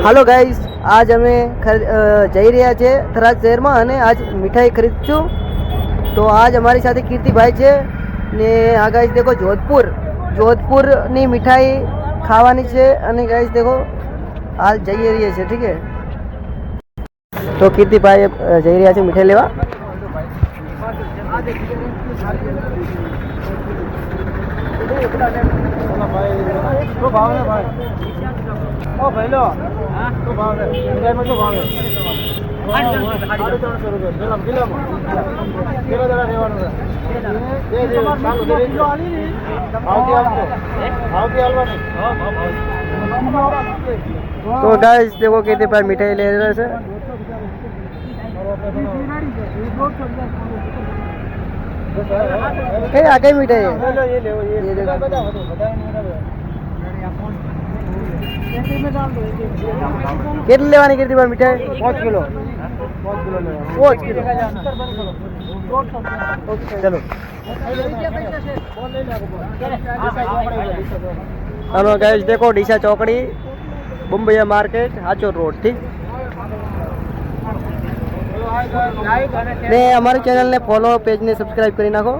હાલો guys, આજ અમે જઈ રહ્યા છે થરાદ શહેરમાં અને આજ મીઠાઈ ખરીદશું. તો આજ અમારી સાથે કીર્તિભાઈ છે ને આ ગાઈસ દેખો જોધપુરની મીઠાઈ ખાવાની છે અને ગાઈસ દેખો હાલ જઈ રહ્યા છે. ઠીક છે, તો કીર્તિભાઈ જઈ રહ્યા છે મીઠાઈ લેવા. तो गाइस देखो कीर्तिभाई मिठाई ले रहे हैं. आ गई मिठाई है. કેટલી લેવાની કીર્તિભાઈ મીઠાઈ? 5 કિલો. 5 કિલો. ચલો. हेलो गाइस देखो डीसा चौकड़ी बम्बैया मार्केट हाचोर रोड. ठीक ने हमारे चैनल ने फॉलो पेज ने सब्सक्राइब करी नाखो.